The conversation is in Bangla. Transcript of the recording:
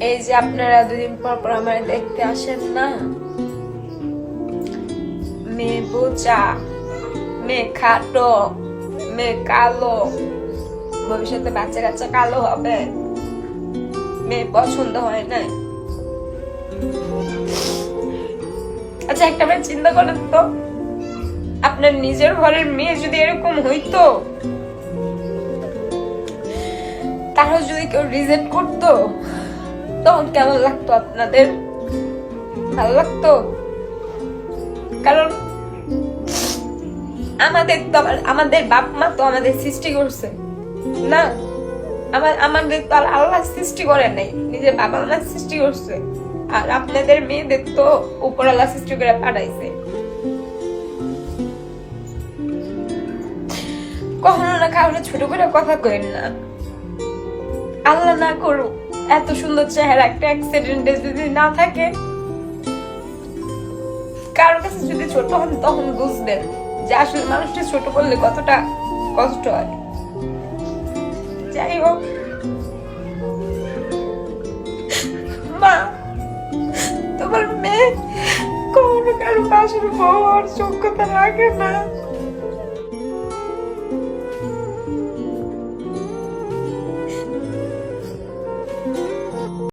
এই যে আপনারা দুদিন পর পর আমার দেখতে আসেন না, মেয়ে বোঝা, মেয়ে খাটো, মেয়ে কালো, ভবিষ্যতে বাচ্চা কাচ্চা কালো হবে, মেয়ে পছন্দ হয় না। আচ্ছা একটা বার চিন্তা করেন তো, আপনার নিজের ঘরের মেয়ে যদি এরকম হইতো, তারা যদি কেউ রিজেক্ট করতো, তখন কেমন লাগতো আপনাদের? ভালো লাগতো? কারণ আমাদের বাপ মা তো আমাদের সৃষ্টি করছে না, আমাদের তো আল্লাহ সৃষ্টি করে নাই, নিজের বাবা মা সৃষ্টি করছে। আর আপনাদের মেয়েদের তো উপর আল্লাহ সৃষ্টি করে পাঠাইছে। কখনো না কাউকে ছোট করে কথা কইেন না। আল্লাহ না করুক এত সুন্দর চেহারা একটা অ্যাক্সিডেন্টে যদি না থাকে, কারোর কাছে যদি ছোট হন তখন বুঝবেন যে আসলে মানুষটা ছোট করলে কতটা কষ্ট হয়। যাই হোক মা, তোমার মেয়ে কখনো কারো পাশের বউ আর যোগ্যতা রাখে না।